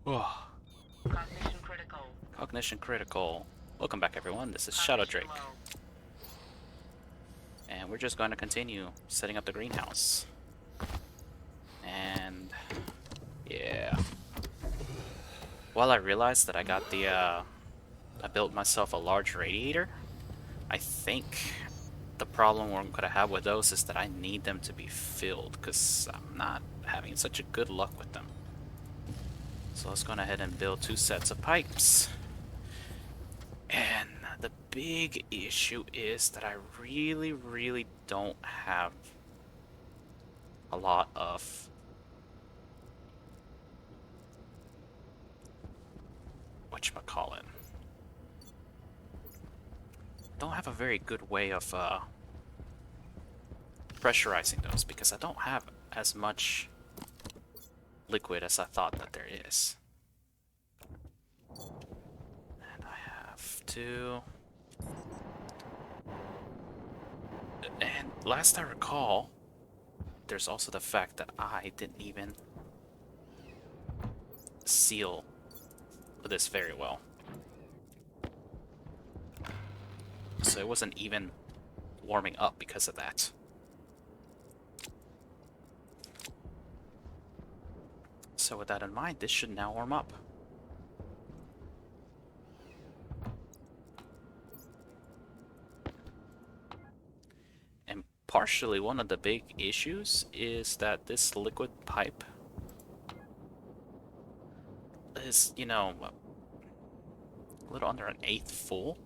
Oh, Cognition critical. cognition critical. Welcome back, everyone. This is Shadow Cognition Drake, low. and we're just going to continue setting up the greenhouse. And yeah, while I realized that I built myself a large radiator, I think the problem I'm gonna have with those is that I need them to be filled because I'm not having such a good luck with them. So let's go ahead and build 2 sets of pipes. And the big issue is that I really don't have a lot of whatchamacallit. Don't have a very good way of pressurizing those because I don't have as much liquid as I thought that there is. And I have to. And last I recall, there's also the fact that I didn't even seal this very well. So it wasn't even warming up because of that. So with that in mind, this should now warm up. And partially one of the big issues is that this liquid pipe is, a little under an eighth full.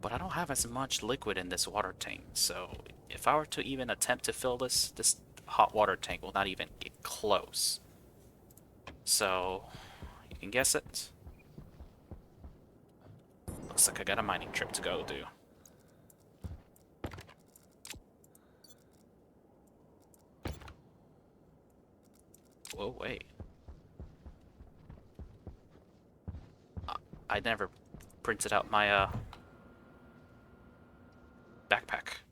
But I don't have as much liquid in this water tank, so if I were to even attempt to fill this hot water tank will not even get close. So, you can guess it. Looks like I got a mining trip to go do. Whoa, wait. I never printed out my backpack.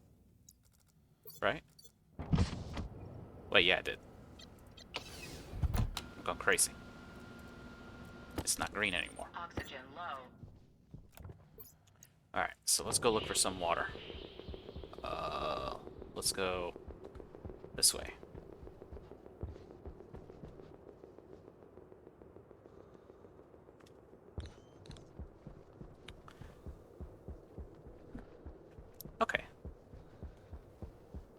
Right? Wait, yeah, I did. I'm going crazy. It's not green anymore. Oxygen low. Alright, so let's go look for some water. Let's go this way. Okay.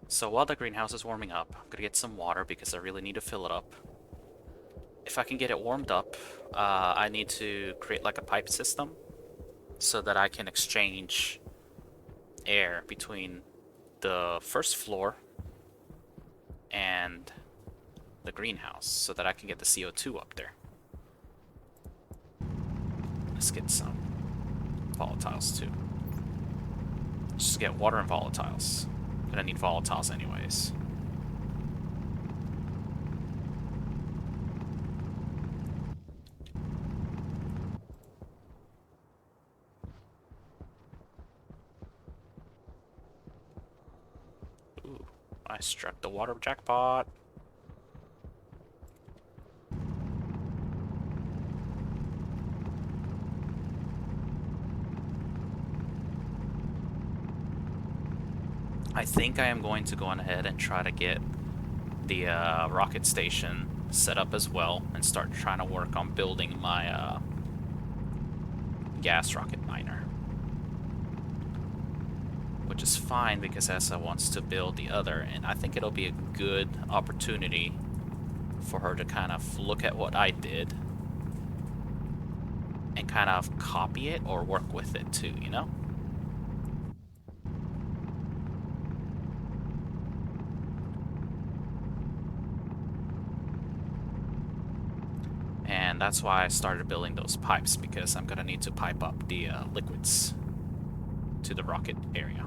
So while the greenhouse is warming up, I'm gonna get some water because I really need to fill it up. If I can get it warmed up, I need to create like a pipe system so that I can exchange air between the first floor and the greenhouse so that I can get the CO2 up there. Let's get some volatiles too. Just get water and volatiles. Gonna need volatiles anyways. Ooh, I struck the water jackpot. I think I am going to go on ahead and try to get the rocket station set up as well and start trying to work on building my gas rocket miner. Which is fine because Essa wants to build the other, and I think it'll be a good opportunity for her to kind of look at what I did and kind of copy it or work with it too, you know? And that's why I started building those pipes, because I'm gonna need to pipe up the liquids to the rocket area.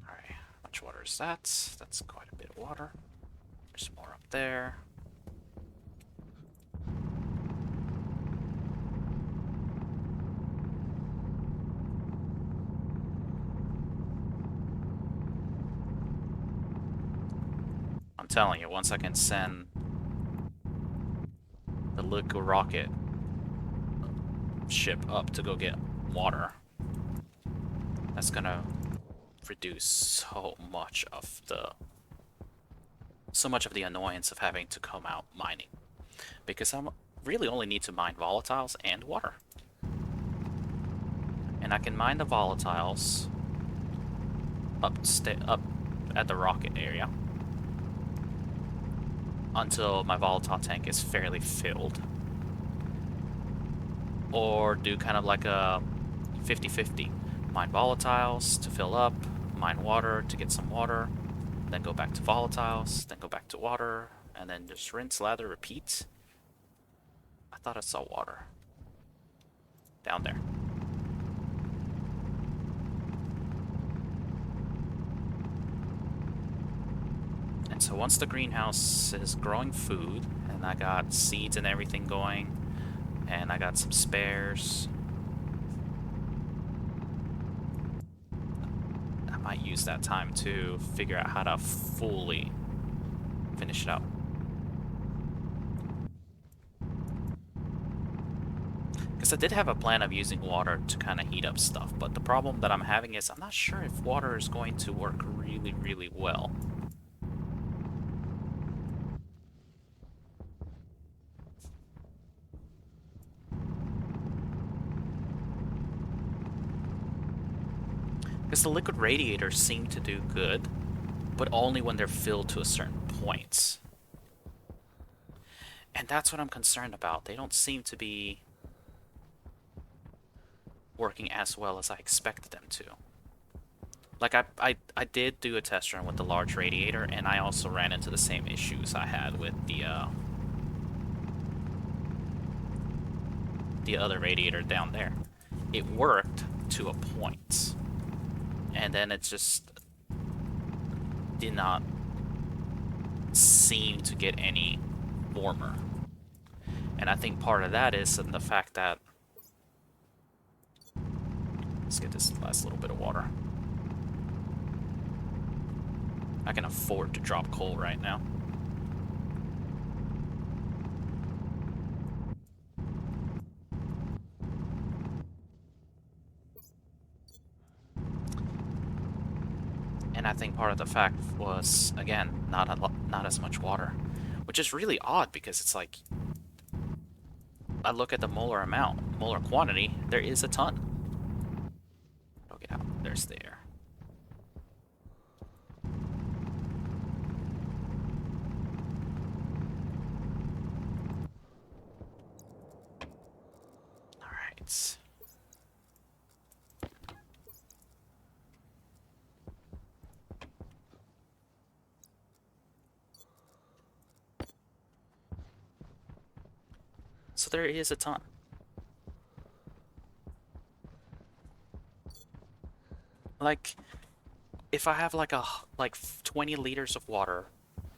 Alright, how much water is that? That's quite a bit of water. There's more up there. I'm telling you, once I can send the liquid rocket ship up to go get water, that's gonna reduce so much of the annoyance of having to come out mining. Because I really only need to mine volatiles and water. And I can mine the volatiles up at the rocket area until my volatile tank is fairly filled. Or do kind of like a 50-50. Mine volatiles to fill up, mine water to get some water, then go back to volatiles, then go back to water, and then just rinse, lather, repeat. I thought I saw water down there. And so once the greenhouse is growing food, and I got seeds and everything going, and I got some spares, I might use that time to figure out how to fully finish it out. Because I did have a plan of using water to kind of heat up stuff, but the problem that I'm having is I'm not sure if water is going to work really, really well. Because the liquid radiators seem to do good, but only when they're filled to a certain point. And that's what I'm concerned about. They don't seem to be working as well as I expected them to. Like, I did do a test run with the large radiator, and I also ran into the same issues I had with the other radiator down there. It worked to a point, and then it just did not seem to get any warmer. And I think part of that is in the fact that... Let's get this last little bit of water. I can afford to drop coal right now. And I think part of the fact was, again, not as much water. Which is really odd because it's like... I look at the molar amount, molar quantity, there is a ton. Oh, get out. There's the air. Alright. So there is a ton. Like, if I have like 20 liters of water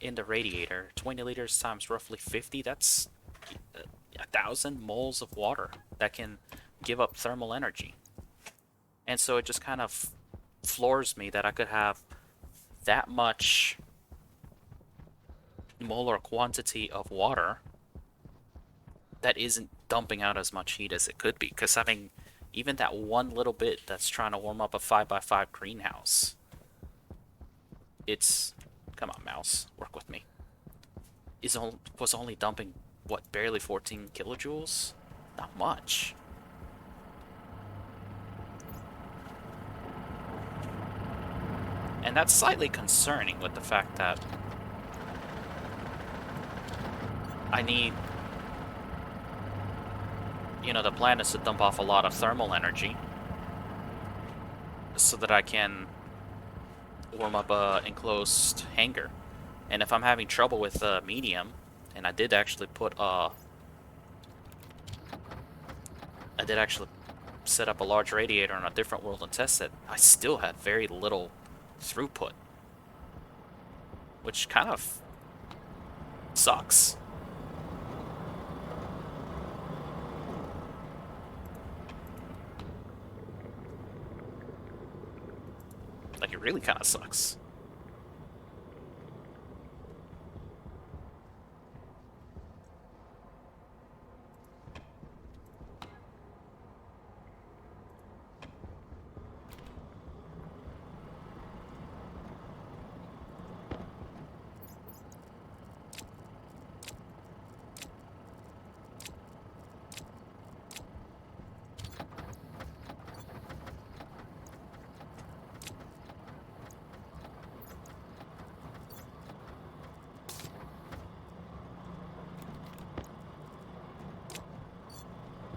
in the radiator, 20 liters times roughly 50, that's 1,000 moles of water that can give up thermal energy. And so it just kind of floors me that I could have that much molar quantity of water that isn't dumping out as much heat as it could be. Because, I mean, even that one little bit that's trying to warm up a 5x5 greenhouse, it's... Come on, mouse, work with me. Was only dumping, what, barely 14 kilojoules? Not much. And that's slightly concerning with the fact that I need... You know, the plan is to dump off a lot of thermal energy so that I can warm up a enclosed hangar. And if I'm having trouble with medium, and I did actually set up a large radiator on a different world and test it, I still had very little throughput, which kind of sucks. Like, it really kind of sucks.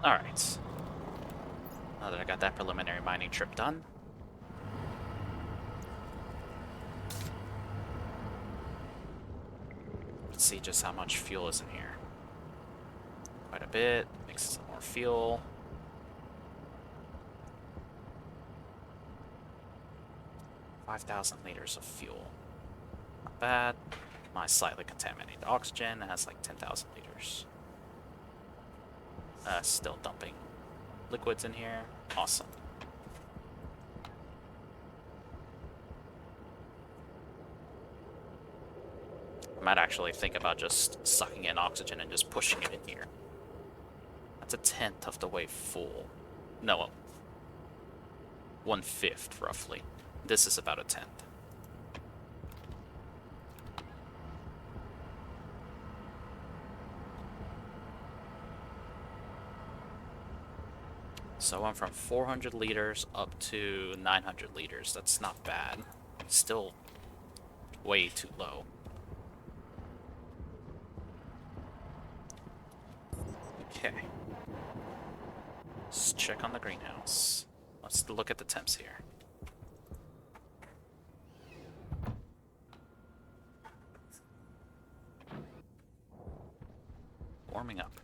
Alright. Now that I got that preliminary mining trip done. Let's see just how much fuel is in here. Quite a bit. Mix some more fuel. $5,000 of fuel. Not bad. My slightly contaminated oxygen has like 10,000 liters. Still dumping liquids in here. Awesome. I might actually think about just sucking in oxygen and just pushing it in here. That's a tenth of the way full. No, 1/5 roughly. This is about a tenth. So I went from 400 liters up to 900 liters. That's not bad. Still way too low. Okay. Let's check on the greenhouse. Let's look at the temps here. Warming up.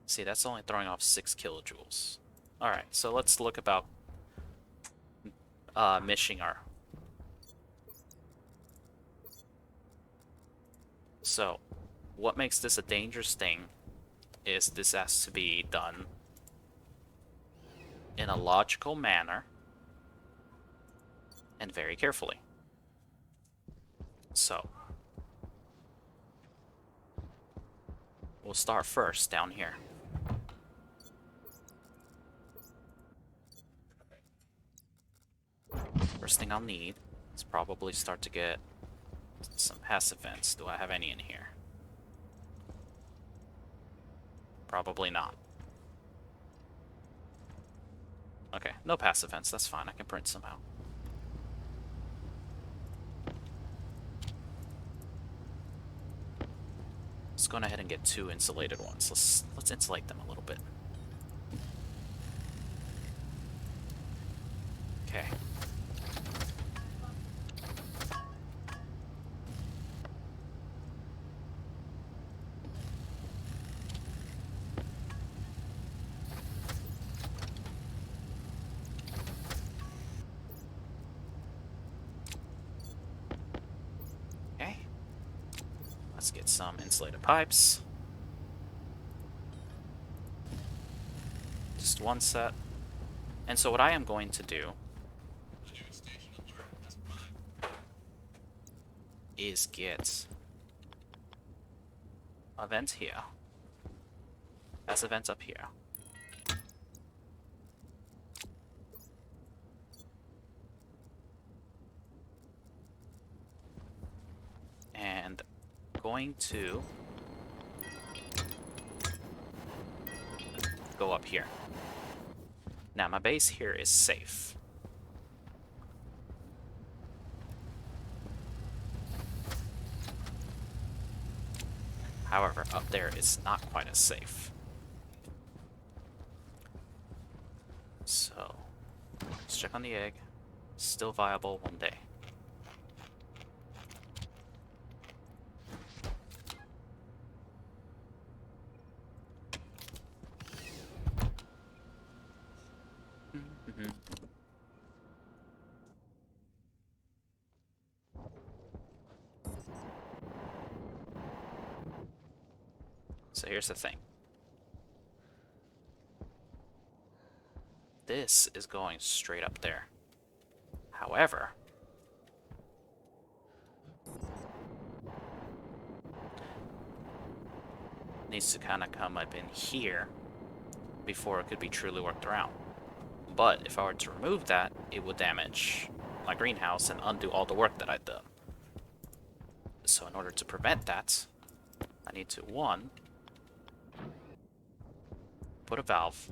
See, that's only throwing off 6 kilojoules. Alright, so let's look about mishing our... So, what makes this a dangerous thing is this has to be done in a logical manner and very carefully. So, we'll start first down here. First thing I'll need is probably start to get some passive vents. Do I have any in here? Probably not. Okay, no passive vents, that's fine. I can print some out. Let's go ahead and get 2 insulated ones. Let's insulate them a little bit. Okay. Let's get some insulated pipes. Just one set. And so what I am going to do is get a vent here. That's a vent up here. And going to go up here. Now my base here is safe. However, up there it's not quite as safe. So, let's check on the egg. Still viable one day. So here's the thing. This is going straight up there. However, needs to kind of come up in here before it could be truly worked around. But if I were to remove that, it would damage my greenhouse and undo all the work that I'd done. So in order to prevent that, I need to, one, put a valve.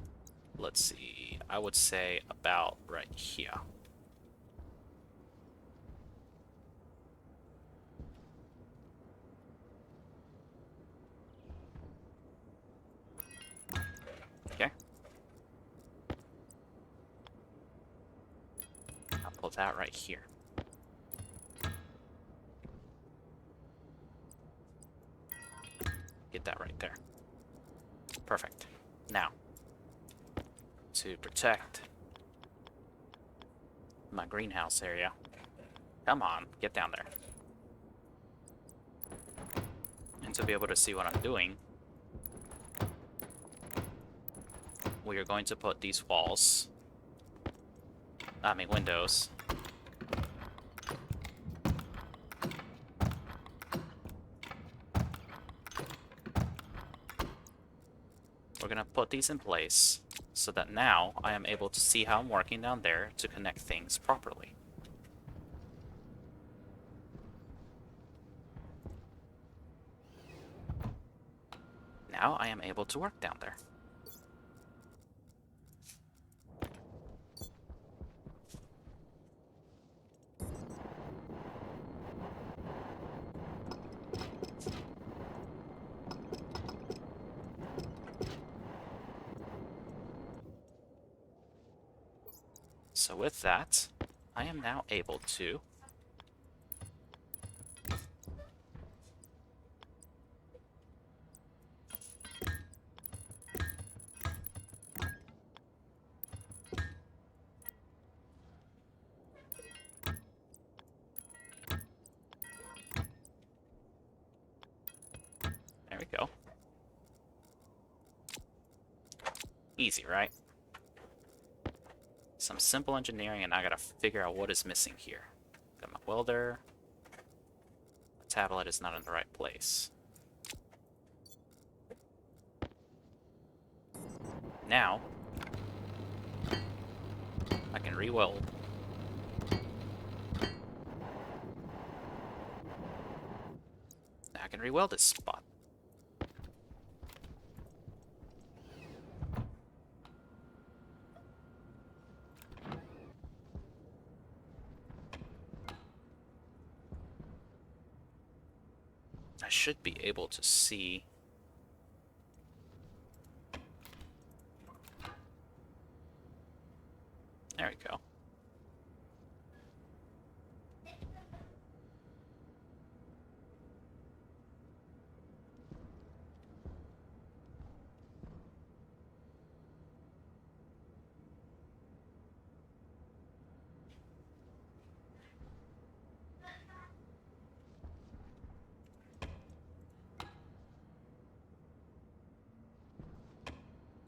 Let's see, I would say about right here. Okay. that right here. Get that right there. Perfect. Now, to protect my greenhouse area. Come on, get down there. And to be able to see what I'm doing, we are going to put these windows. We're going to put these in place so that now I am able to see how I'm working down there to connect things properly. Now I am able to work down there. So with that, I am now able to there we go. Easy, right? Some simple engineering, and I gotta figure out what is missing here. Got my welder. The tablet is not in the right place. Now, I can re-weld. Now I can re-weld this spot. I should be able to see. There we go.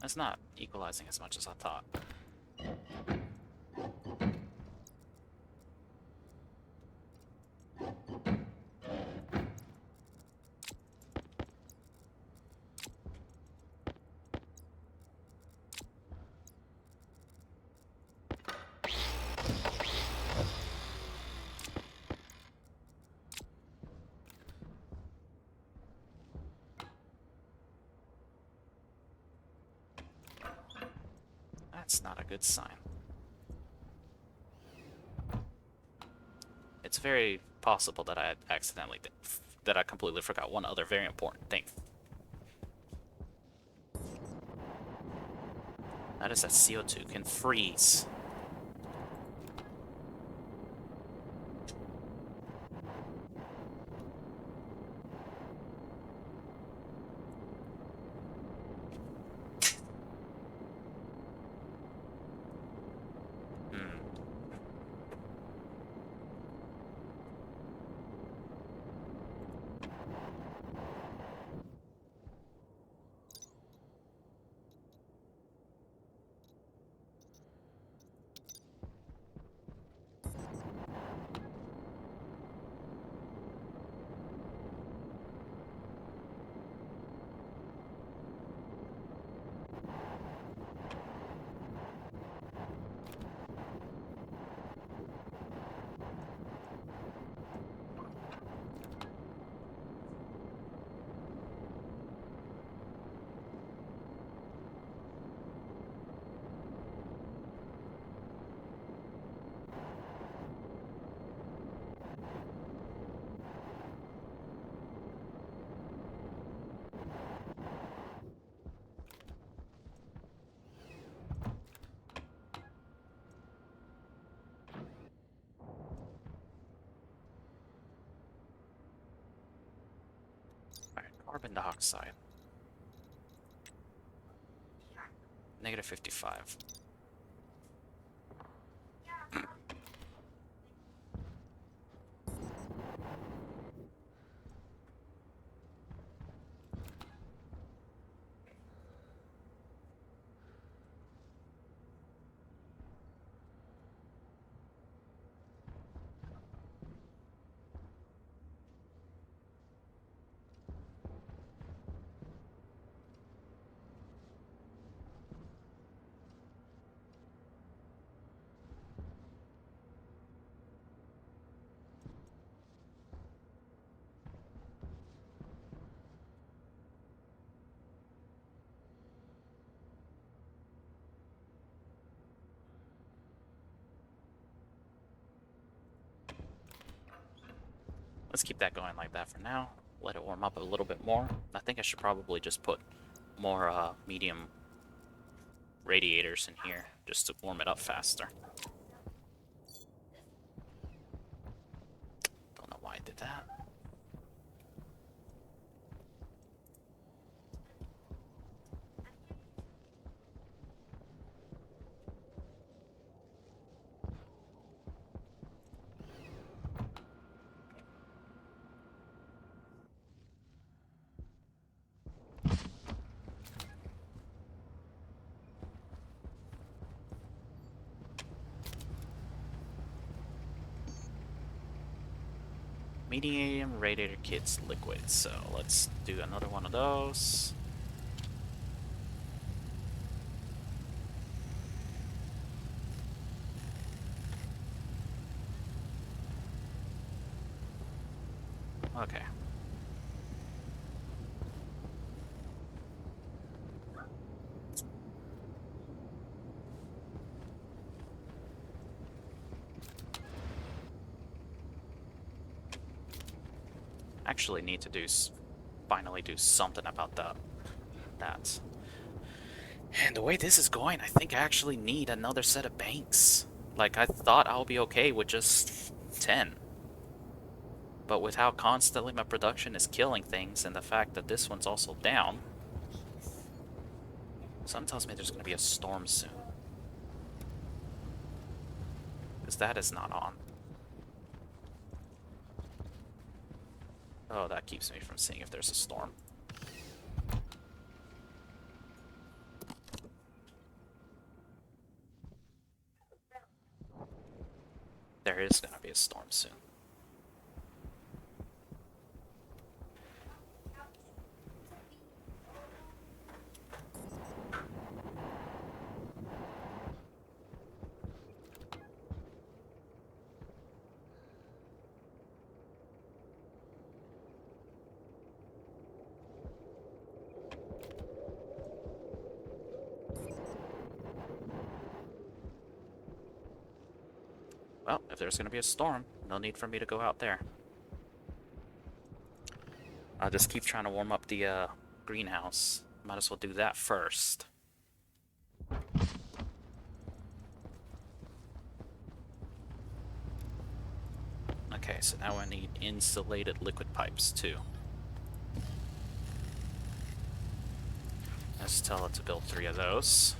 That's not equalizing as much as I thought. That's not a good sign. It's very possible that I completely forgot one other very important thing. That is that CO2 can freeze. Carbon dioxide. Negative 55. Let's keep that going like that for now. Let it warm up a little bit more. I think I should probably just put more medium radiators in here just to warm it up faster. Don't know why I did that. Medium radiator kits liquid, so let's do another one of those. Okay. Actually need to finally do something about that. And the way this is going, I think I actually need another set of banks. Like, I thought I'll be okay with just 10. But with how constantly my production is killing things and the fact that this one's also down, something tells me there's going to be a storm soon. Because that is not on. Oh, that keeps me from seeing if there's a storm. There is going to be a storm soon. Well, if there's going to be a storm, no need for me to go out there. I'll just keep trying to warm up the greenhouse. Might as well do that first. Okay, so now I need insulated liquid pipes too. Let's tell it to build 3 of those.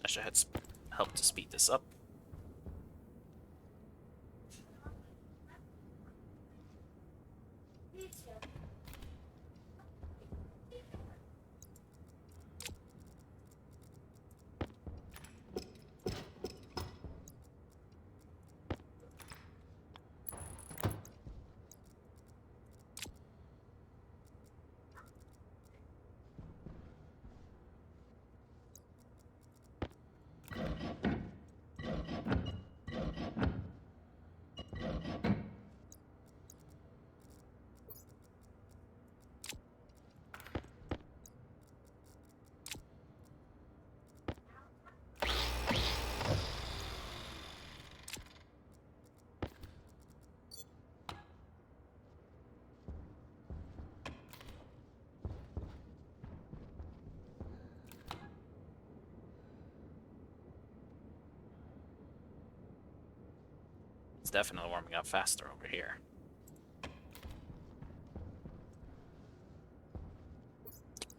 That should help to speed this up. It's definitely warming up faster over here.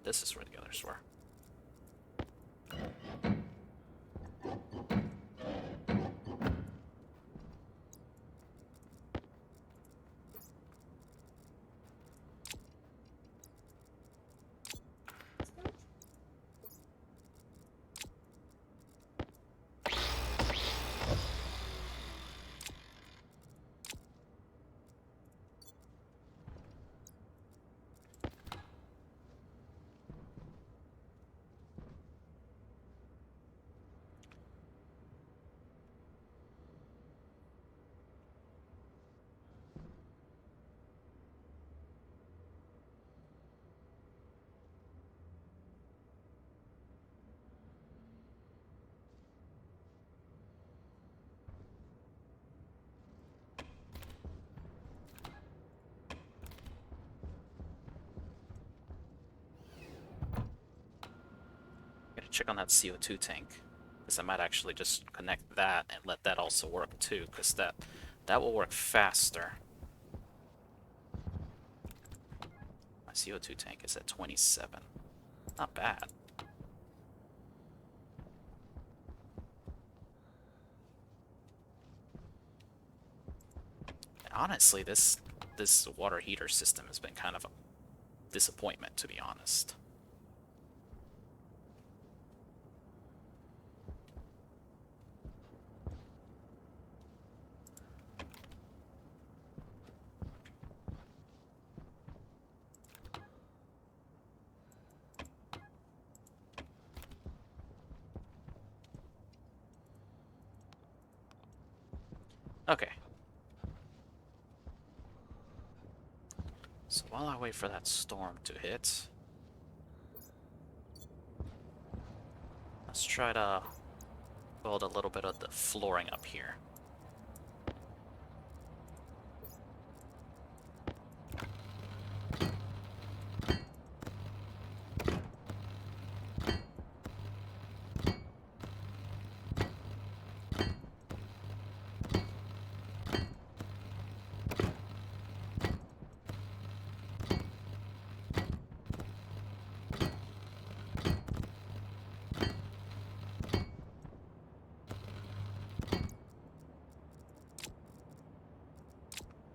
This is where the others were. Gotta check on that CO2 tank, because I might actually just connect that and let that also work too, because that will work faster. My CO2 tank is at 27. Not bad. And honestly, this water heater system has been kind of a disappointment, to be honest. Okay. So while I wait for that storm to hit, let's try to build a little bit of the flooring up here.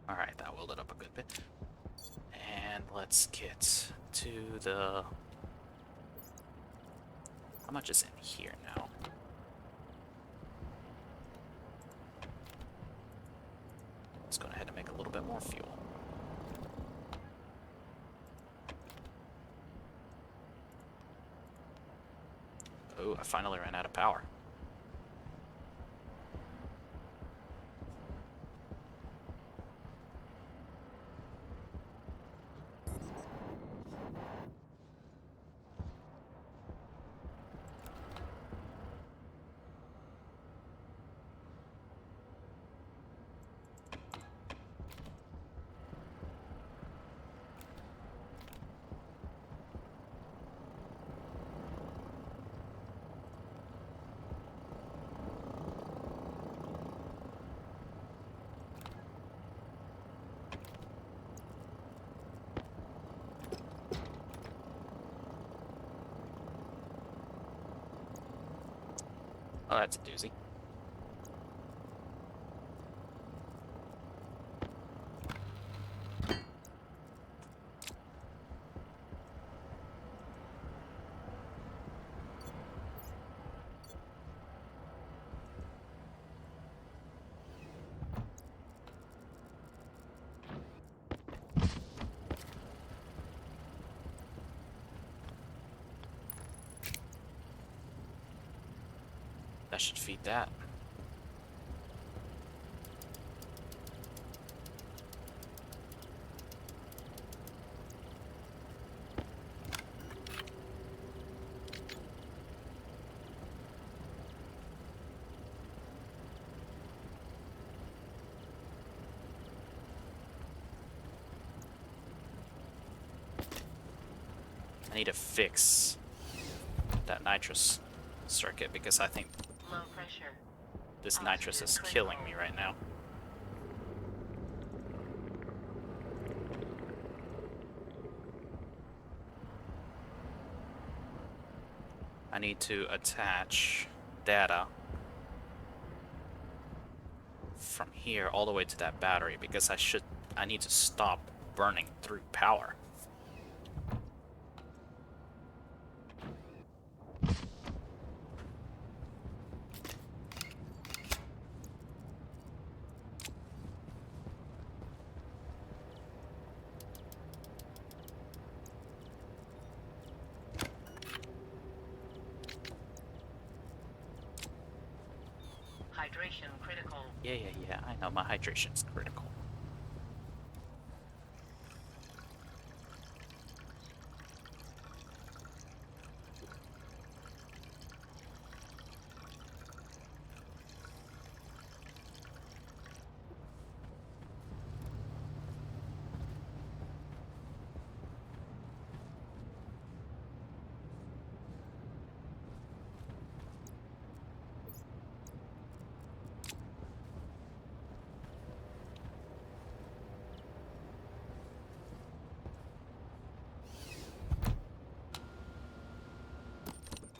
Alright, that welded up a good bit. And let's get to the... How much is in here now? Let's go ahead and make a little bit more fuel. Oh, I finally ran out of power. Oh, that's a doozy. That should feed that. I need to fix that nitrous circuit because I think Low pressure. this nitrous is killing me right now. I need to attach data from here all the way to that battery because I need to stop burning through power. Hydration critical. Yeah, I know my hydration's critical.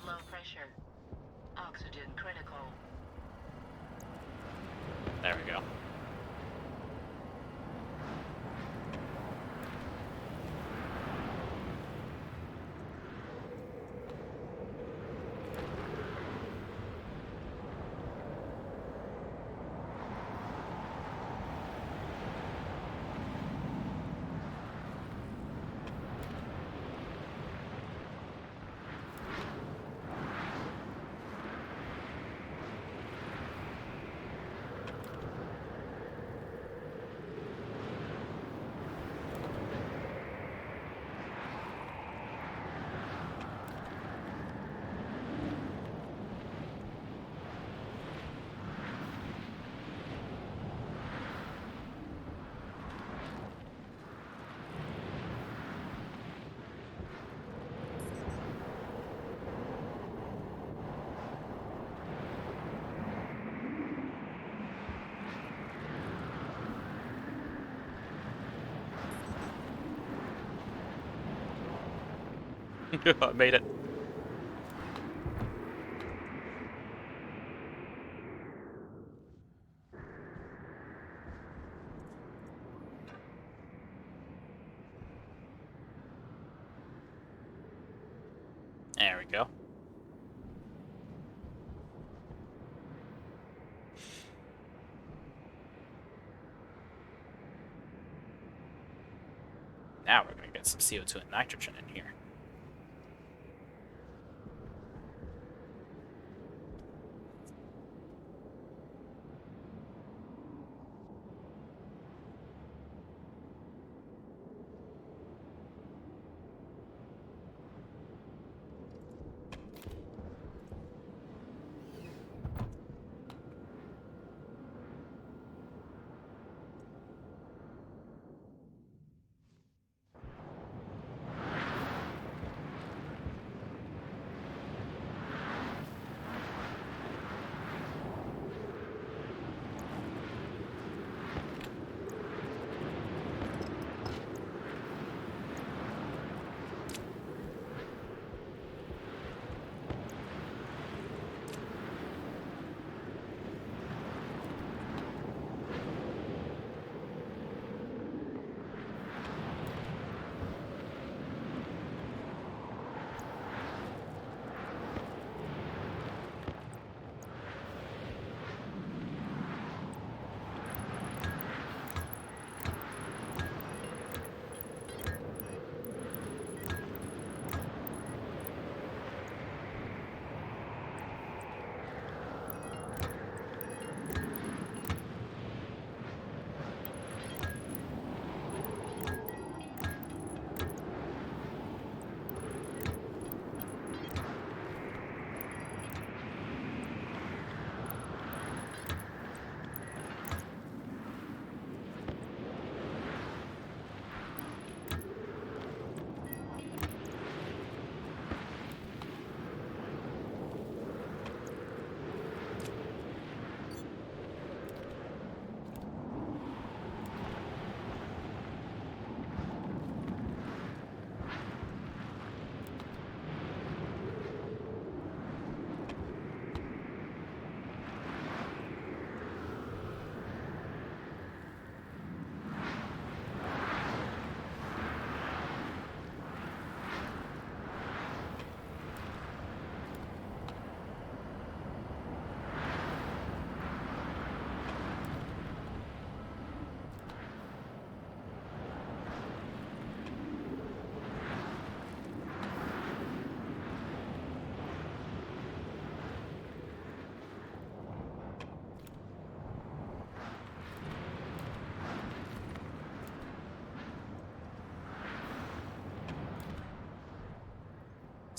Low pressure. Oxygen critical. There we go. I made it. There we go. Now we're gonna get some CO2 and nitrogen in here.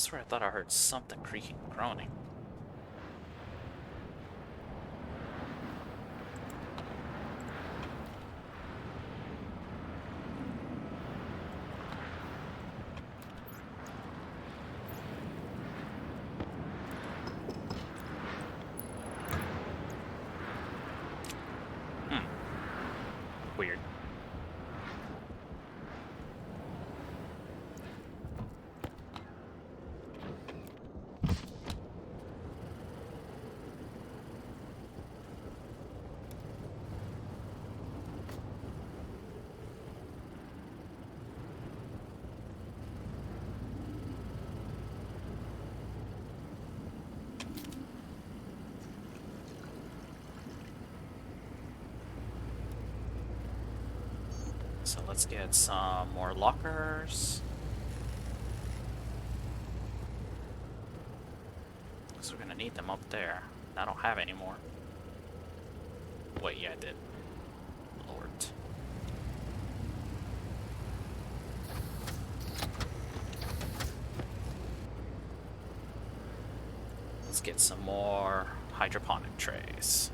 swear I thought I heard something creaking and groaning. Weird. So let's get some more lockers. Because we're gonna need them up there. I don't have any more. Wait, yeah, I did. Lord. Let's get some more hydroponic trays.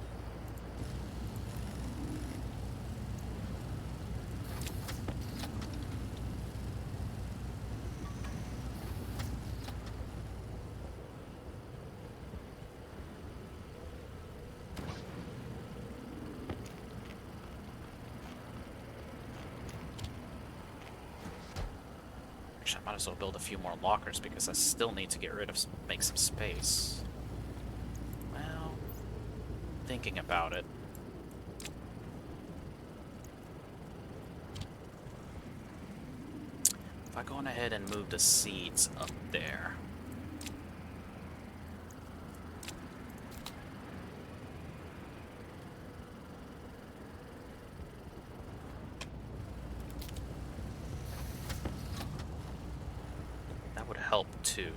Actually, I might as well build a few more lockers because I still need to get rid of, make some space. Well, thinking about it. If I go on ahead and move the seeds up there. That would help too.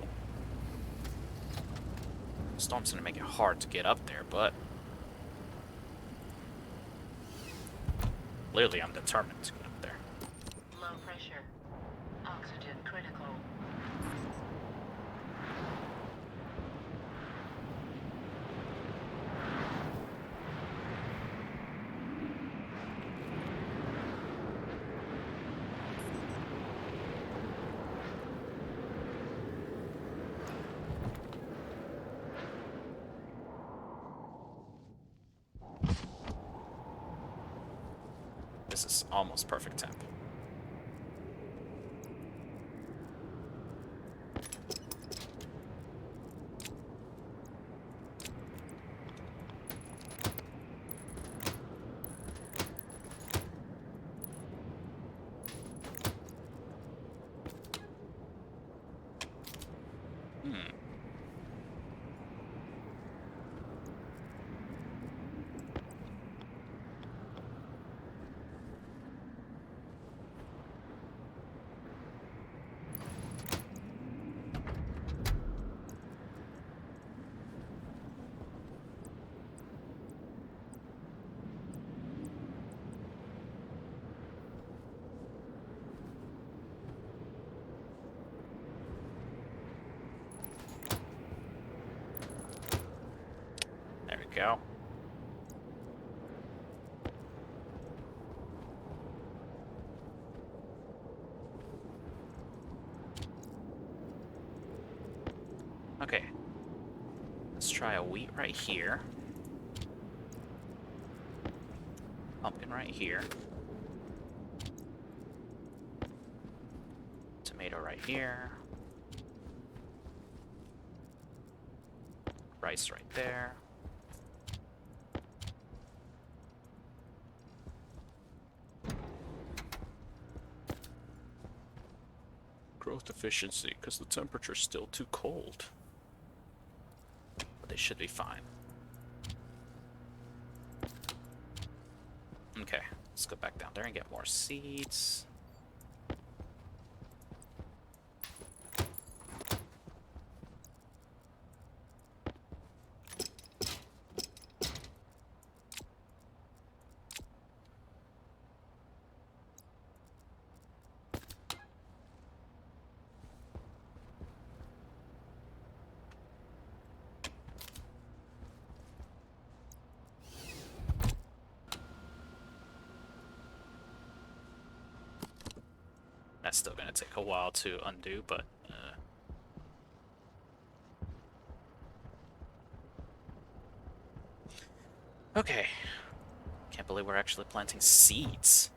Storm's gonna make it hard to get up there, but clearly I'm determined to get up there. Low pressure. Oxygen critical. This is almost perfect temp. There we go. Okay. Let's try a wheat right here. Pumpkin right here. Tomato right here. Rice right there. Growth efficiency, because the temperature's still too cold. But they should be fine. Okay, let's go back down there and get more seeds. That's still gonna take a while to undo, but okay. Can't believe we're actually planting seeds.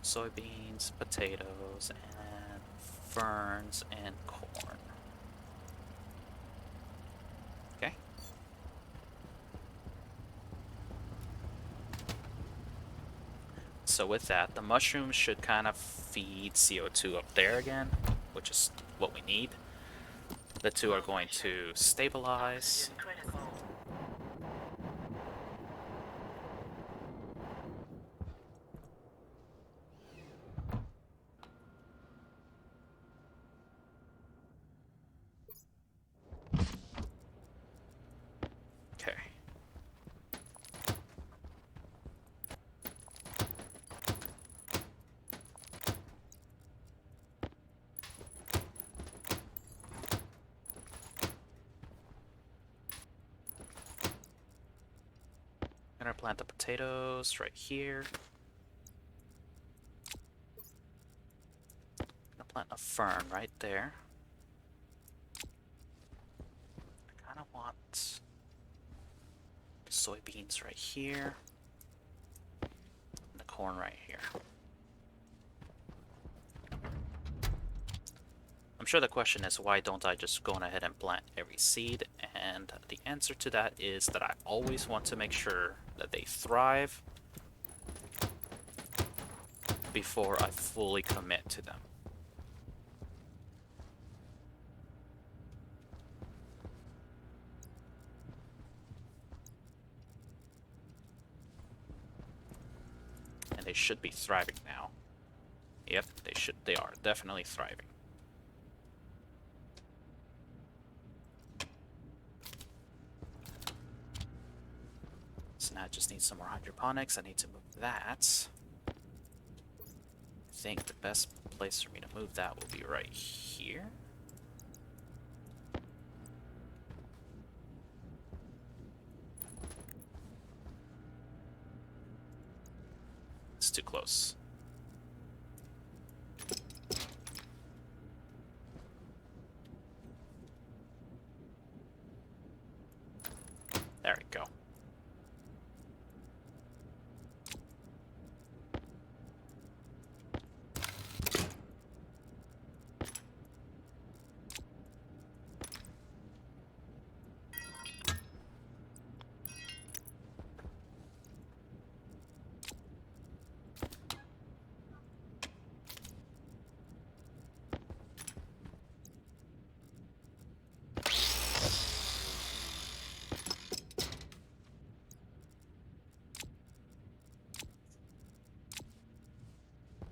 Soybeans, potatoes, and ferns, and corn. Okay. So with that, the mushrooms should kind of feed CO2 up there again, which is what we need. The two are going to stabilize. Oxygen critical. Okay. Gonna plant the potatoes right here. Gonna plant a fern right there. I kind of want soybeans right here. And the corn right here. I'm sure the question is, why don't I just go on ahead and plant every seed? And the answer to that is that I always want to make sure that they thrive before I fully commit to them. And they should be thriving now. Yep, they are definitely thriving. So now I just need some more hydroponics. I need to move that. I think the best place for me to move that will be right here. It's too close. There we go.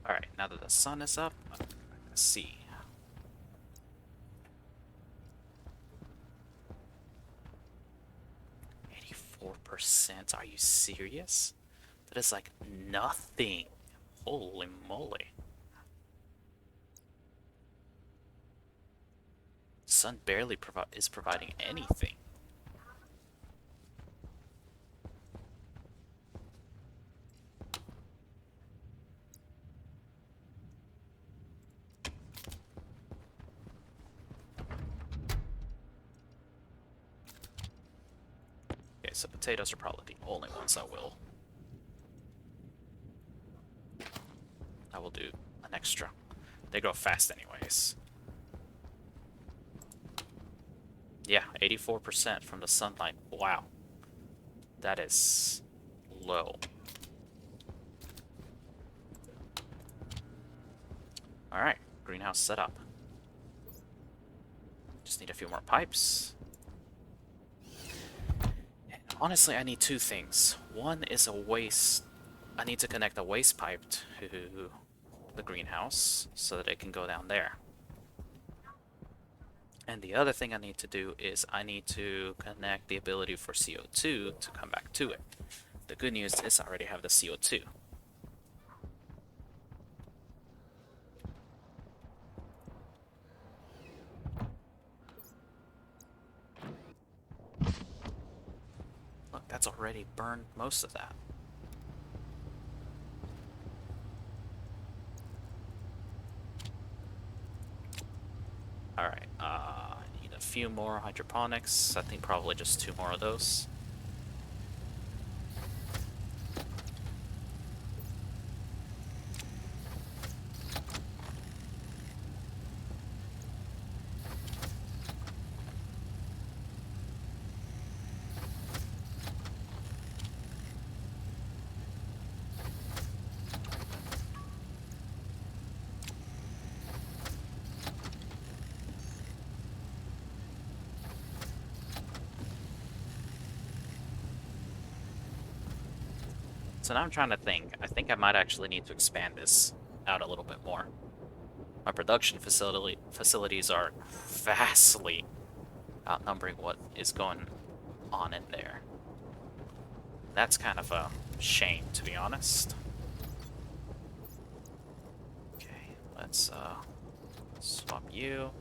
Alright, now that the sun is up, let's see. %. Are you serious? That is like nothing. Holy moly. Sun barely is providing anything. Okay, so potatoes are probably the only ones I will do an extra. They grow fast anyways. Yeah, 84% from the sunlight. Wow. That is low. Alright, greenhouse set up. Just need a few more pipes. And honestly, I need two things. One is a waste. I need to connect a waste pipe to the greenhouse so that it can go down there. And the other thing I need to do is I need to connect the ability for CO2 to come back to it. The good news is I already have the CO2. that's already burned most of that. Alright, need a few more hydroponics. I think probably just 2 more of those. So now I'm trying to think. I think I might actually need to expand this out a little bit more. My production facilities are vastly outnumbering what is going on in there. That's kind of a shame, to be honest. Okay, let's swap you.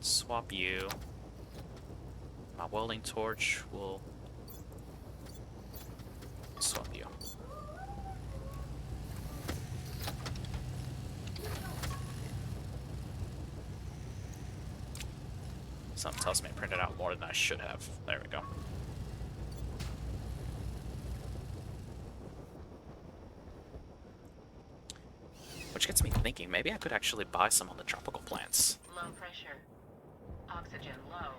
Swap you. My welding torch will swap you. Something tells me I printed out more than I should have. There we go. Which gets me thinking, maybe I could actually buy some of the tropical plants. Low pressure. Oxygen low.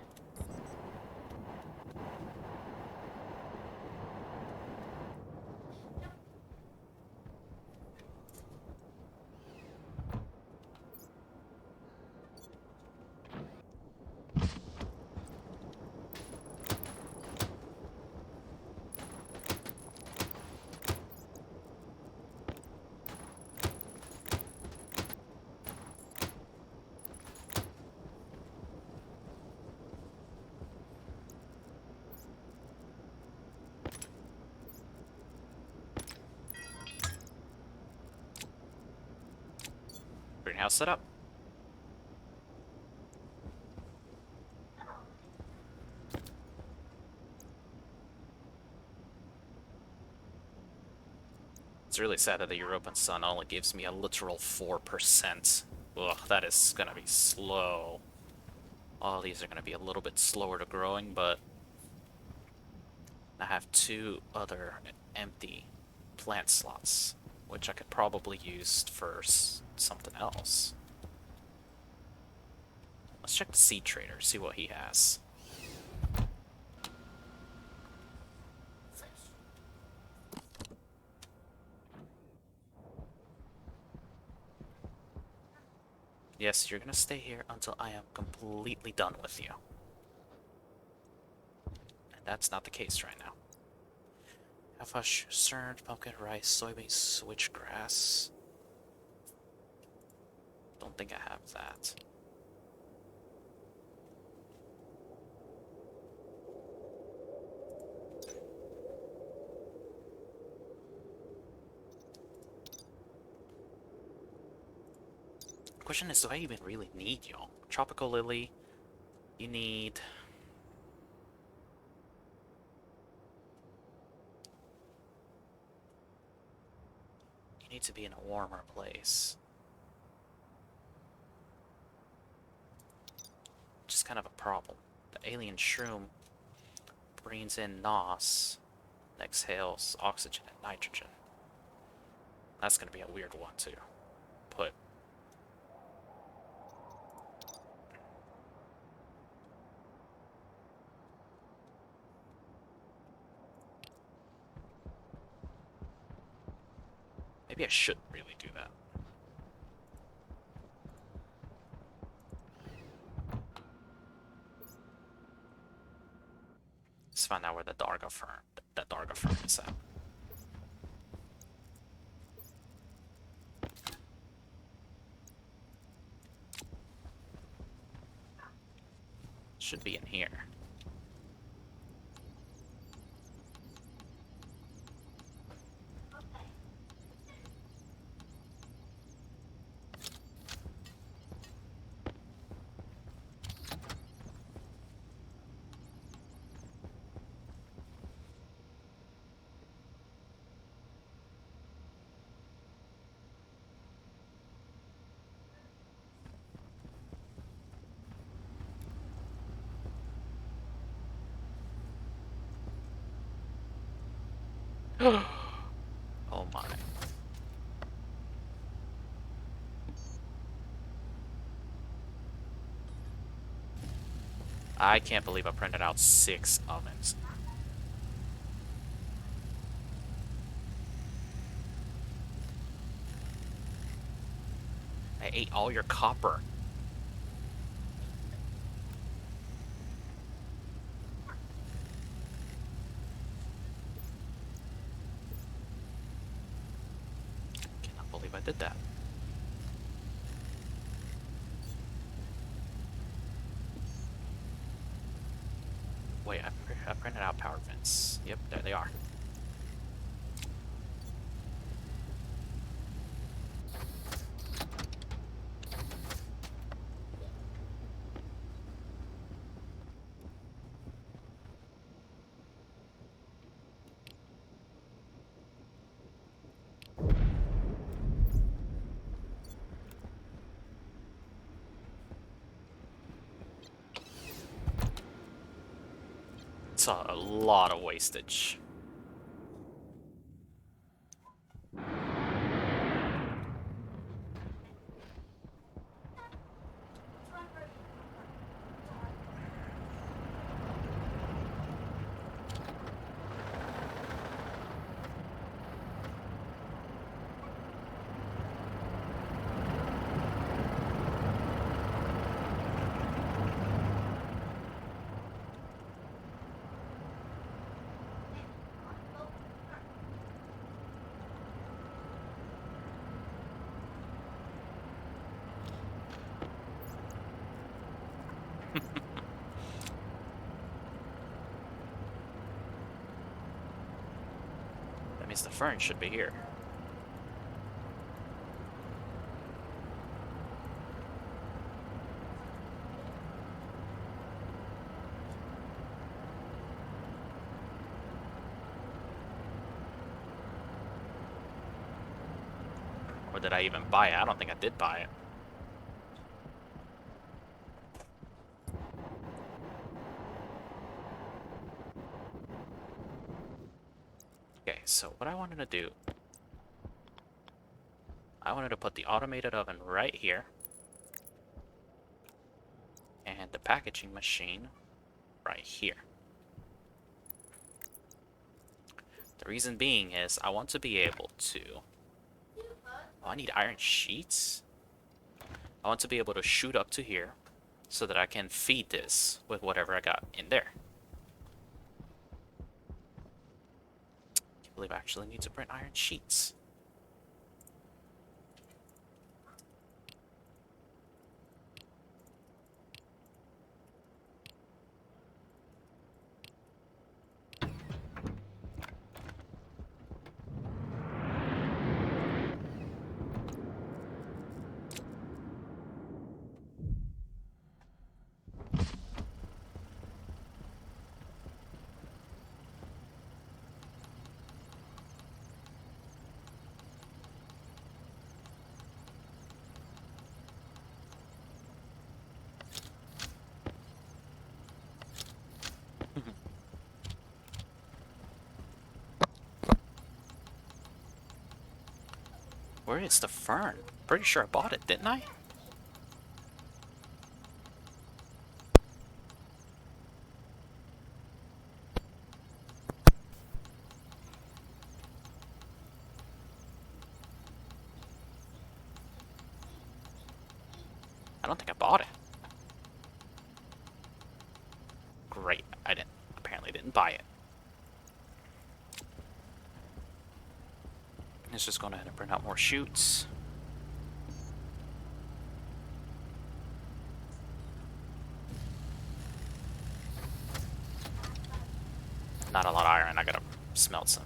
Greenhouse set up. It's really sad that the European sun only gives me a literal 4%. Ugh, that is gonna be slow. All these are gonna be a little bit slower to growing, but I have 2 other empty plant slots, which I could probably use for something else. Let's check the seed trader, see what he has. Yes, you're gonna stay here until I am completely done with you. And that's not the case right now. Alpha cerned, pumpkin, rice, soybean, switchgrass. Don't think I have that. Question is, do I even really need y'all? Tropical lily, you need... You need to be in a warmer place. Which is kind of a problem. The alien shroom breathes in NOS and exhales oxygen and nitrogen. That's gonna be a weird one to put. Maybe I shouldn't really do that. Let's find out where the Darga firm is at. Should be in here. Oh my. I can't believe I printed out 6 ovens. I ate all your copper. Cannot believe I did that. Wait, I printed out power vents. Yep, there they are. It's a lot of wastage. That means the fern should be here. Or did I even buy it? I don't think I did buy it. Okay, so what I wanted to do, I wanted to put the automated oven right here, and the packaging machine right here. The reason being is I want to be able to... Oh, I need iron sheets? I want to be able to shoot up to here so that I can feed this with whatever I got in there. Can't believe I actually need to print iron sheets. Where is the fern? Pretty sure I bought it, didn't I? I don't think I bought it. Great, I didn't. Apparently didn't buy it. Let's just go ahead and print out more chutes. Not a lot of iron, I gotta smelt some.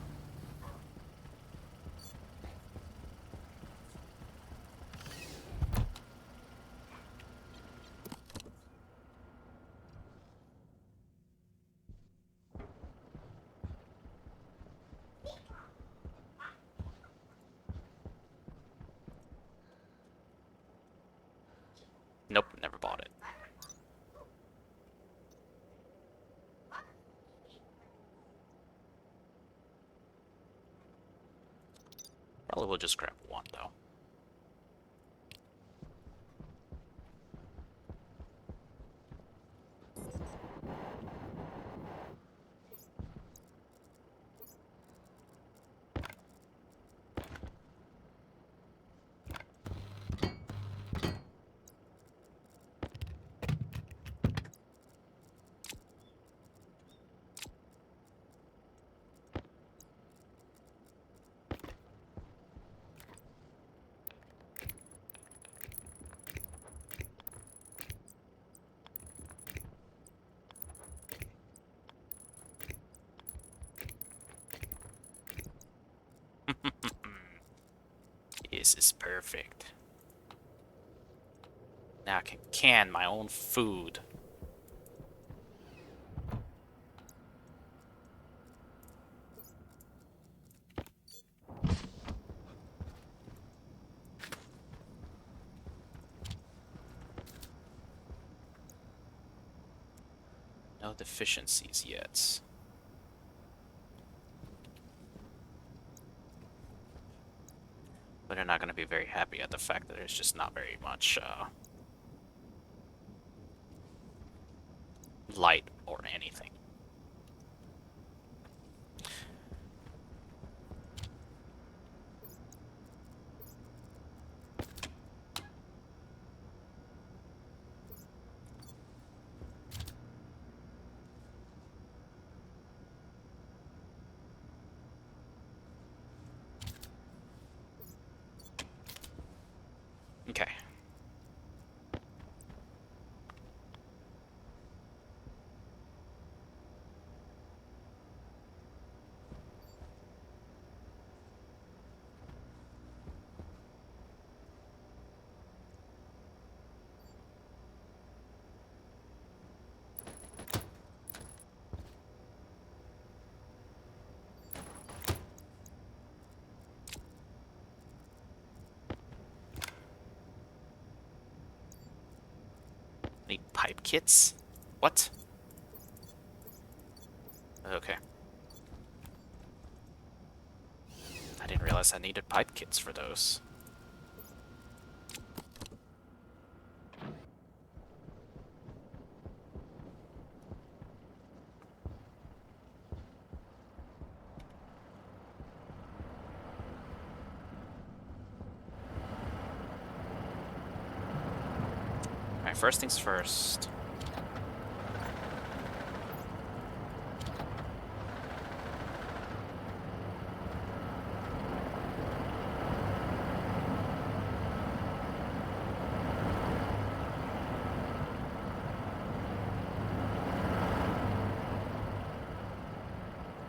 Probably will just grab one, though. This is perfect. Now I can can my own food. No deficiencies yet. But they're not going to be very happy at the fact that there's just not very much light or anything. Okay. Need pipe kits? What? Okay. I didn't realize I needed pipe kits for those. Alright, first things first.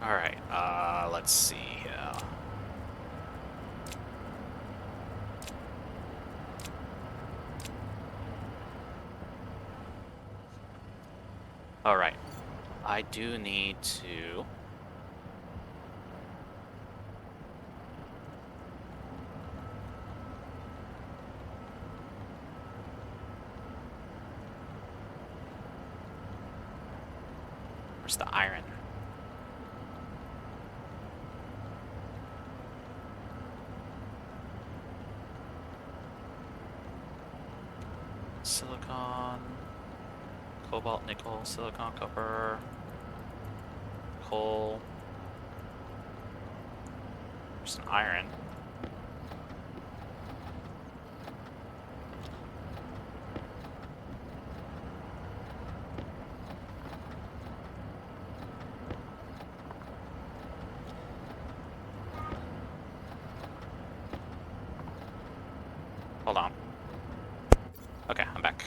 Alright, let's see here. Alright, I do need to... Where's the iron? Silicon, cobalt, nickel, silicon, copper, coal. There's an iron. Hold on. Okay, I'm back.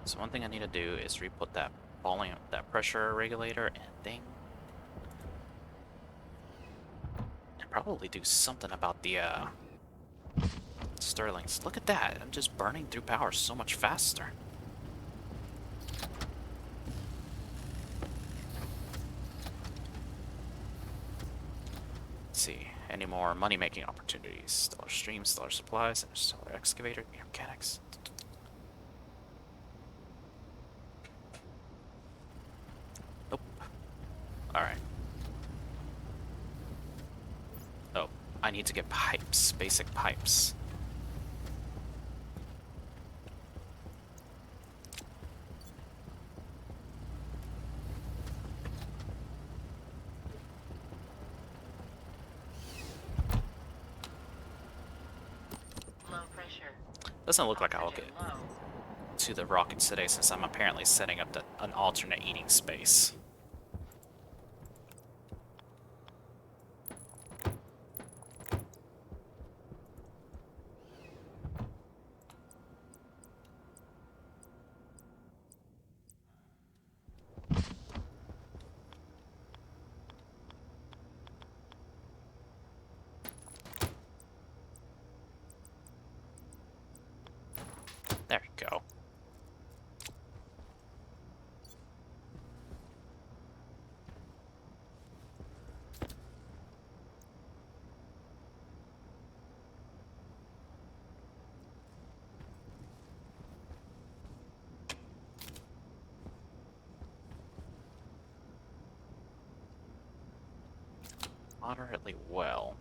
So one thing I need to do is re-put that volume, that pressure regulator and thing. probably do something about the Sterlings. Look at that. I'm just burning through power so much faster. Let's see. Any more money-making opportunities? Stellar streams, stellar supplies, interstellar excavator, mechanics. Nope. Alright. Oh, I need to get pipes. Basic pipes. Low pressure. Doesn't look like I'll get Oxygen low. to the rockets today since I'm apparently setting up an alternate eating space. There we go. Moderately well.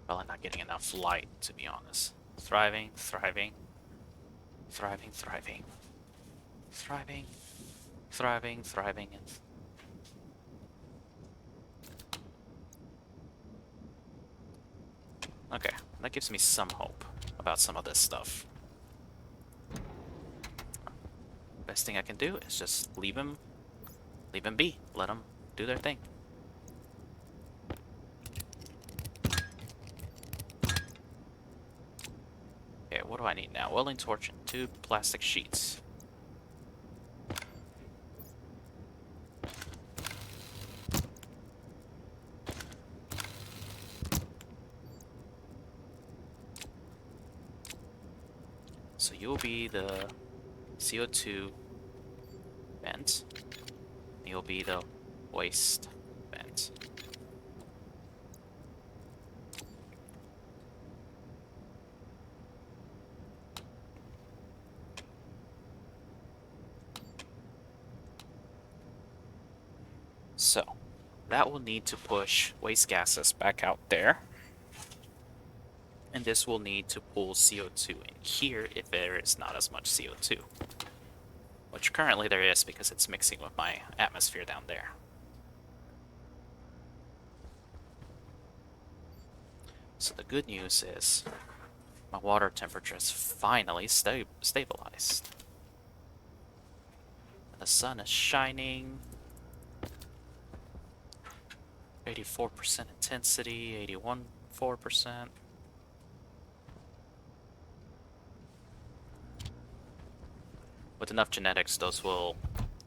Well, I'm not getting enough light, to be honest. Thriving, thriving, thriving, thriving, thriving, thriving, thriving, and okay, that gives me some hope about some of this stuff. Best thing I can do is just leave him be. Let them do their thing. Okay, what do I need now? Welding torch and 2 plastic sheets. So you'll be the CO2 vent. You'll be the waste vent. So, that will need to push waste gases back out there. And this will need to pull CO2 in here if there is not as much CO2. Which currently there is because it's mixing with my atmosphere down there. So the good news is my water temperature is finally stabilized. The sun is shining. 84% intensity, 81.4%. With enough genetics, those will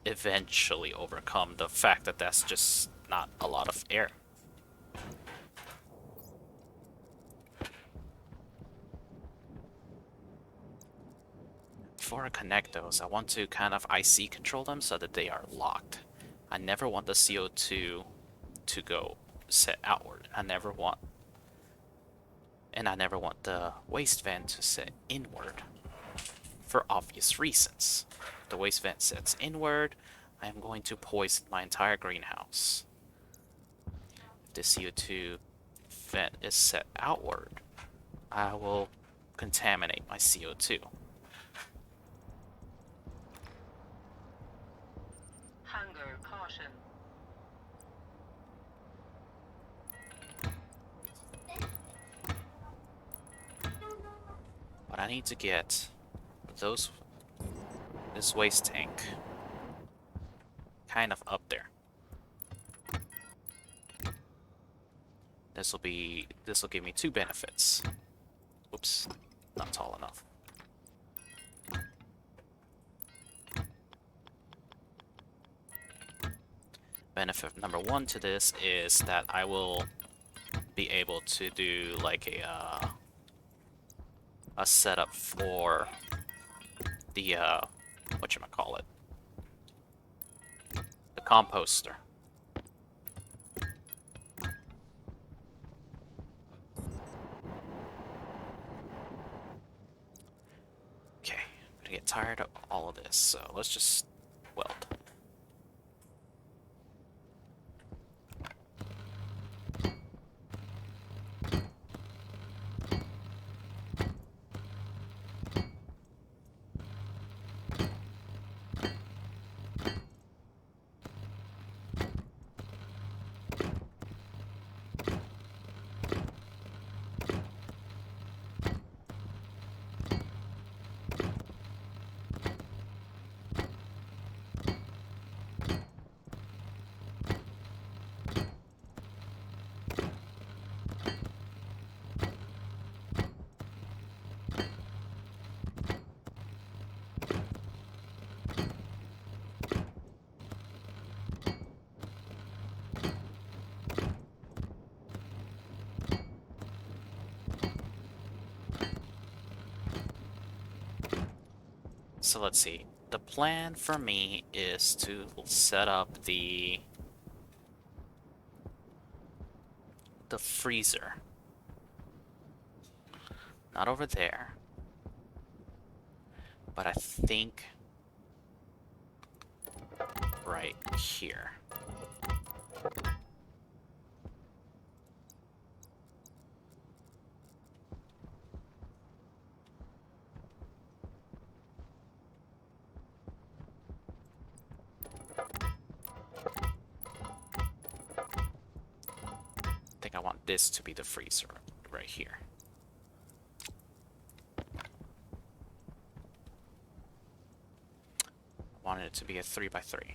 eventually overcome the fact that that's just not a lot of air. Before I connect those, I want to kind of IC control them so that they are locked. I never want the CO2 to go set outward. I never want the waste vent to set inward. For obvious reasons. If the waste vent sets inward, I am going to poison my entire greenhouse. If the CO2 vent is set outward, I will contaminate my CO2. Hunger caution. But I need to get this waste tank kind of up there. This will give me 2 benefits. Whoops, not tall enough. benefit number one to this is that I will be able to do like a setup for the whatchamacallit, the composter. Okay, I'm gonna get tired of all of this, so let's just weld. So let's see. The plan for me is to set up the freezer. Not over there. But I think right here. I think I want this to be the freezer right here. I wanted it to be a 3x3.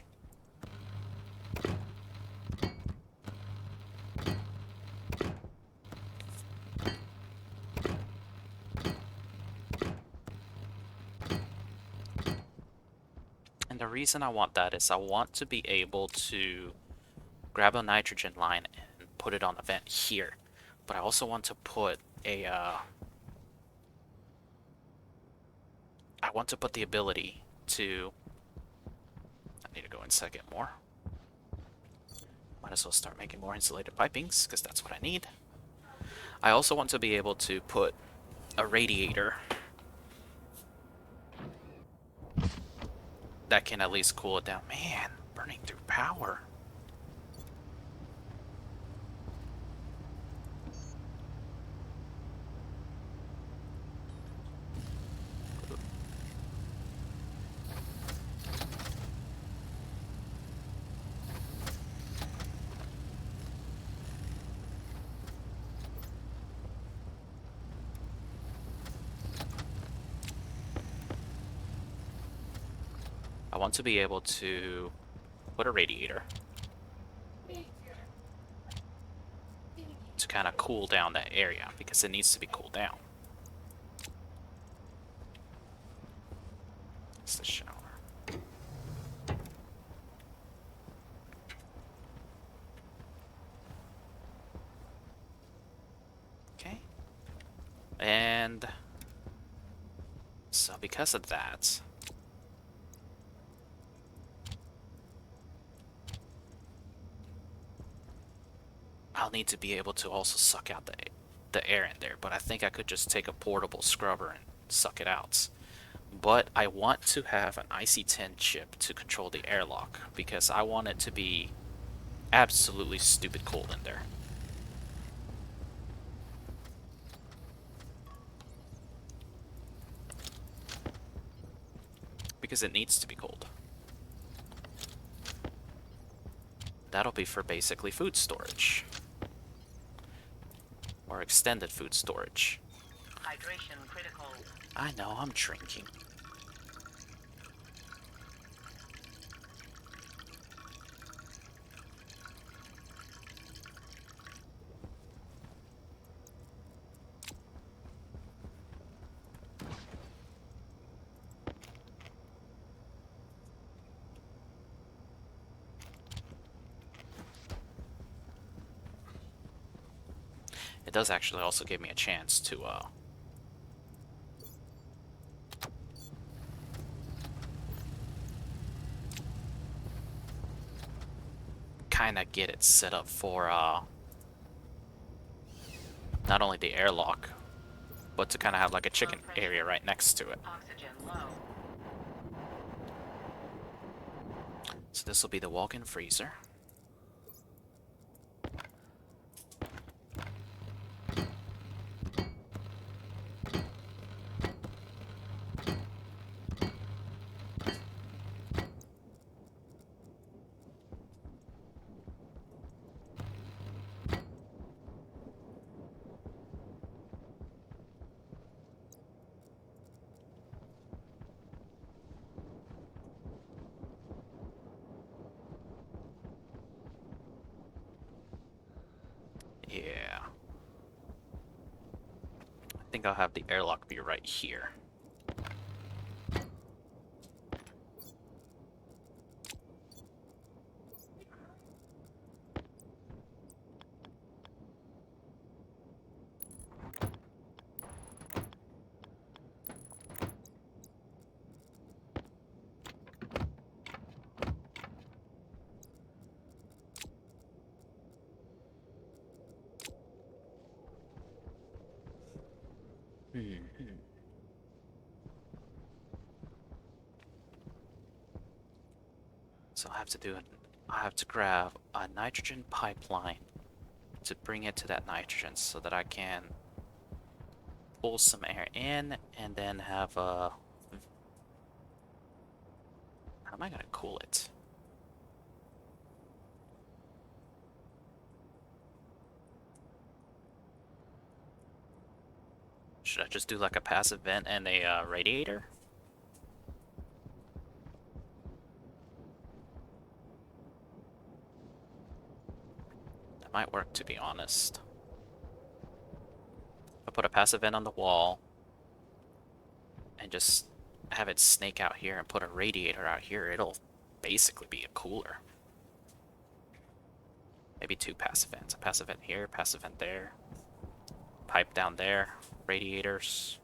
And the reason I want that is I want to be able to grab a nitrogen line and put it on a vent here. But I also want to put a, I want to put the ability to, I need to go inside get more. Might as well start making more insulated pipings, because that's what I need. I also want to be able to put a radiator that can at least cool it down. Man, burning through power. I want to be able to put a radiator to kind of cool down that area, because it needs to be cooled down. It's the shower. Okay. And so because of that, I'll need to be able to also suck out the air in there, but I think I could just take a portable scrubber and suck it out. But I want to have an IC-10 chip to control the airlock, because I want it to be absolutely stupid cold in there. Because it needs to be cold. That'll be for basically food storage. Or extended food storage. Hydration critical. I know, I'm drinking. It does actually also give me a chance to kind of get it set up for not only the airlock, but to kind of have like a chicken area right next to it. Oxygen low. So this will be the walk-in freezer. Yeah. I think I'll have the airlock be right here. So I have to grab a nitrogen pipeline to bring it to that nitrogen so that I can pull some air in and then have a... How am I gonna cool it? Should I just do like a passive vent and a radiator? That might work, to be honest. I'll put a passive vent on the wall and just have it snake out here and put a radiator out here. It'll basically be a cooler. Maybe two passive vents. A passive vent here, passive vent there. Pipe down there, radiators.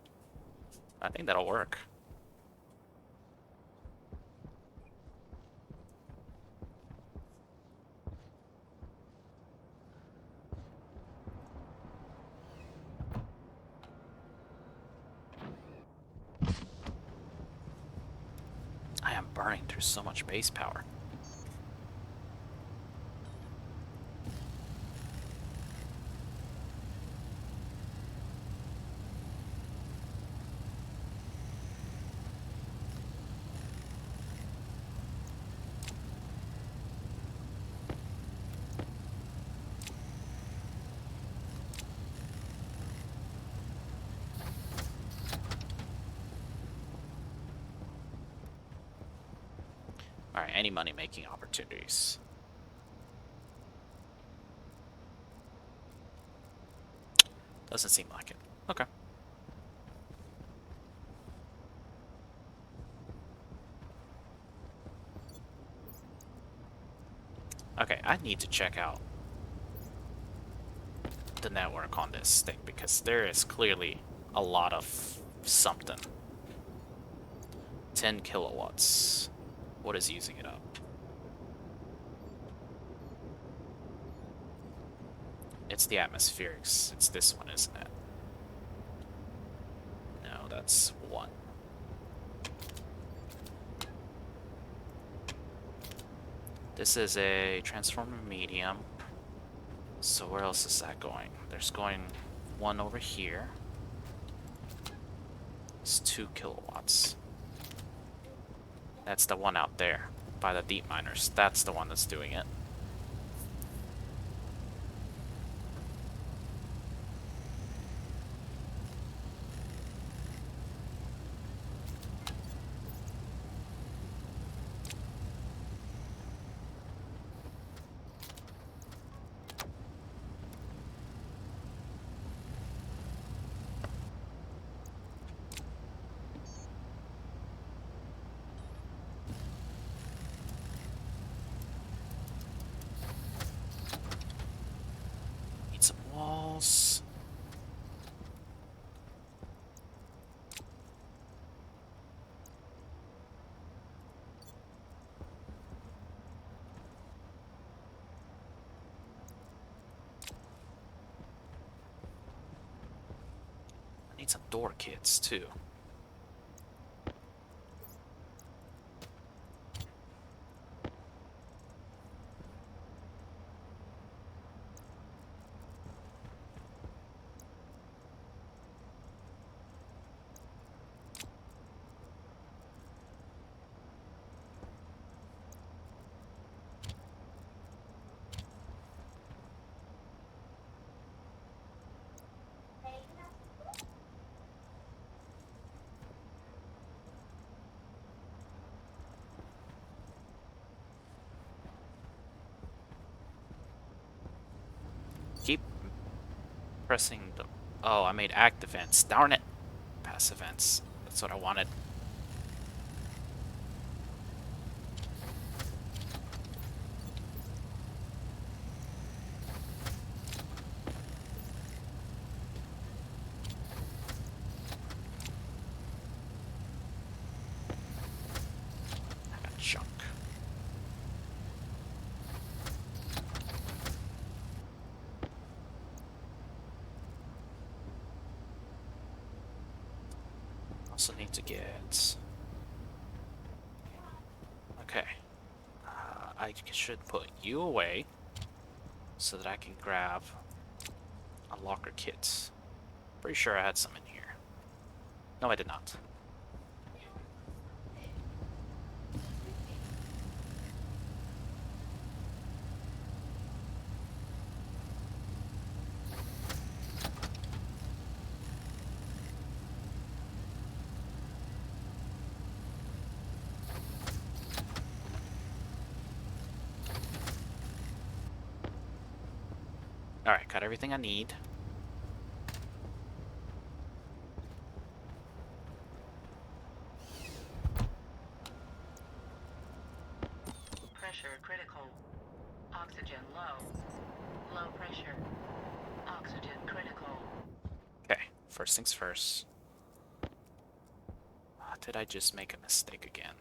I think that'll work. I am burning through so much base power. Alright, any money-making opportunities? Doesn't seem like it. Okay. Okay, I need to check out the network on this thing because there is clearly a lot of something. 10 kilowatts. What is using it up? It's the atmospherics. It's this one, isn't it? No, that's one. This is a transformer medium. So where else is that going? There's going one over here. It's 2 kilowatts. That's the one out there by the deep miners. That's the one that's doing it. need some door kits too. Keep pressing the... Oh, I made active vents. Darn it. Passive vents. That's what I wanted. I got junk. Also need to get... Okay. I should put you away so that I can grab a locker kit. Pretty sure I had some in here. No, I did not. Alright, got everything I need. Pressure critical. Oxygen low. Low pressure. Oxygen critical. Okay, first things first. Did I just make a mistake again?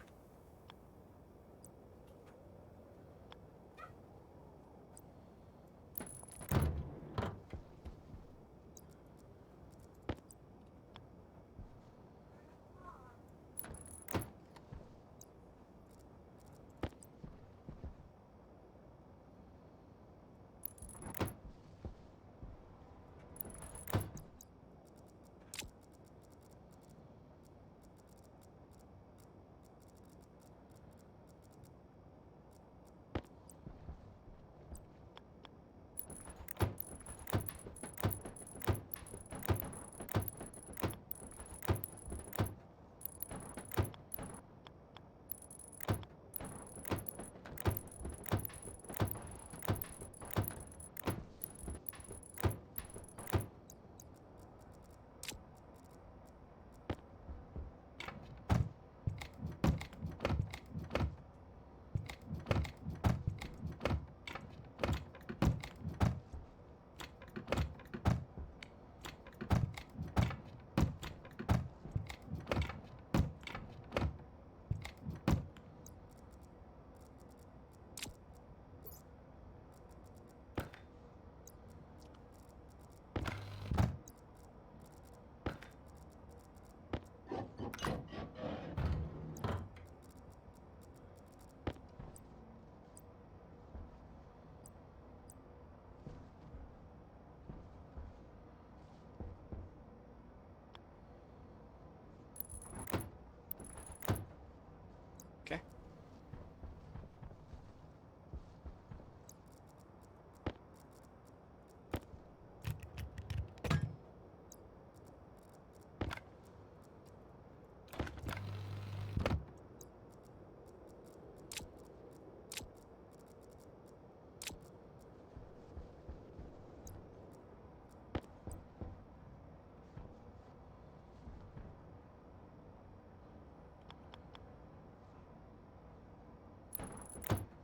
Okay.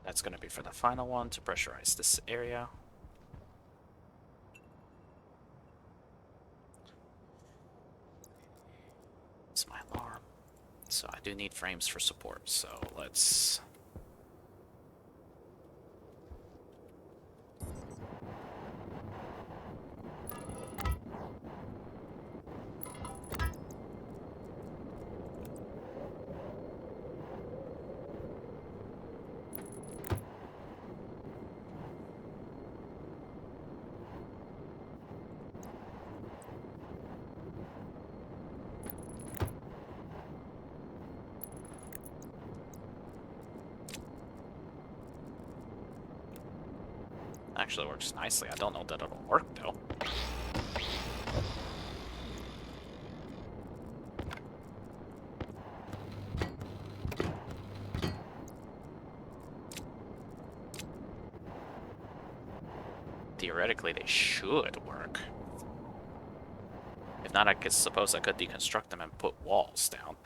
That's going to be for the final one to pressurize this area. It's my alarm. So I do need frames for support, so let's... Actually works nicely. I don't know that it'll work, though. Theoretically, they should work. If not, suppose I could deconstruct them and put walls down.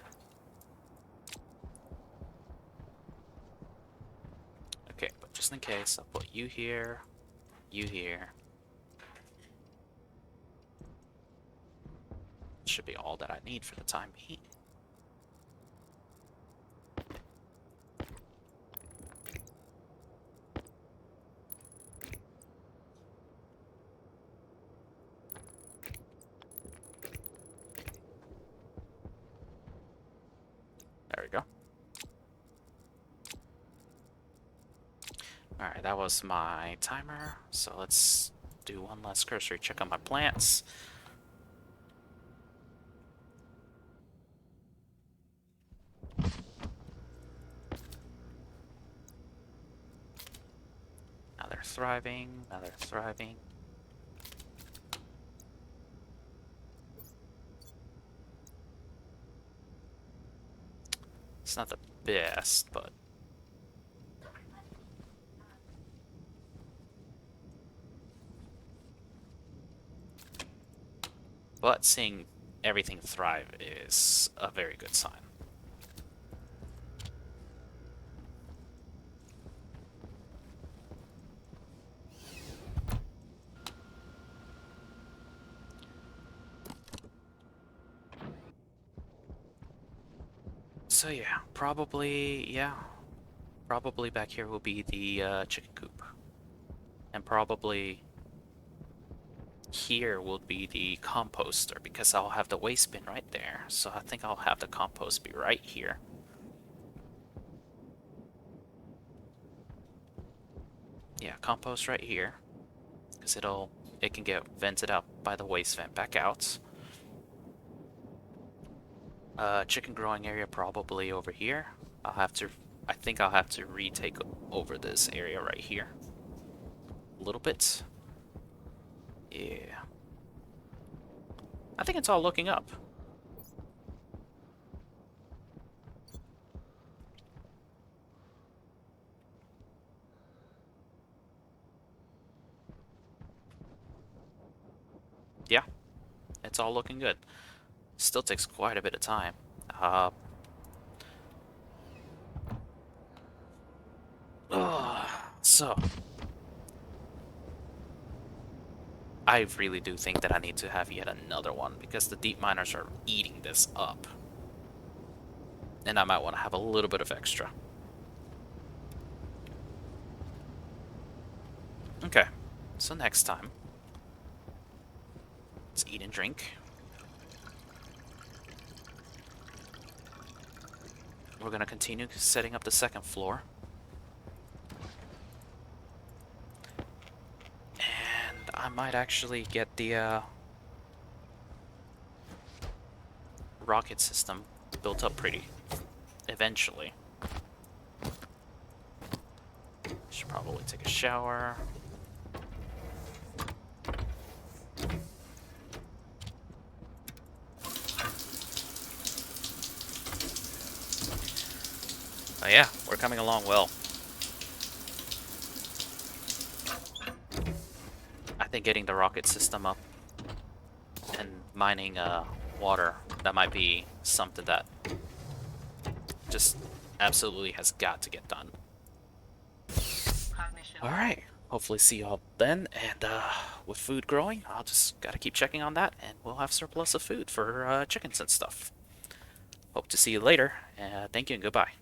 Okay, but just in case, I'll put you here, you here. Should be all that I need for the time being. There we go. Alright, that was my timer. So let's do one last cursory check on my plants. Now they're thriving, now they're thriving. It's not the best, but seeing everything thrive is a very good sign. So yeah, probably back here will be the chicken coop. And probably here will be the composter, because I'll have the waste bin right there. So I think I'll have the compost be right here. Yeah, compost right here, because it can get vented out by the waste vent back out. Chicken growing area probably over here. I think I'll have to retake over this area right here. A little bit. Yeah. I think it's all looking up. Yeah, it's all looking good. Still takes quite a bit of time. So I really do think that I need to have yet another one, because the deep miners are eating this up. And I might want to have a little bit of extra. Okay, so next time, let's eat and drink. We're gonna continue setting up the second floor. And I might actually get the rocket system built up pretty eventually. Should probably take a shower. Oh yeah, we're coming along well. I think getting the rocket system up and mining water, that might be something that just absolutely has got to get done. Alright, hopefully see y'all then, and with food growing, I'll just gotta keep checking on that, and we'll have surplus of food for chickens and stuff. Hope to see you later, thank you and goodbye.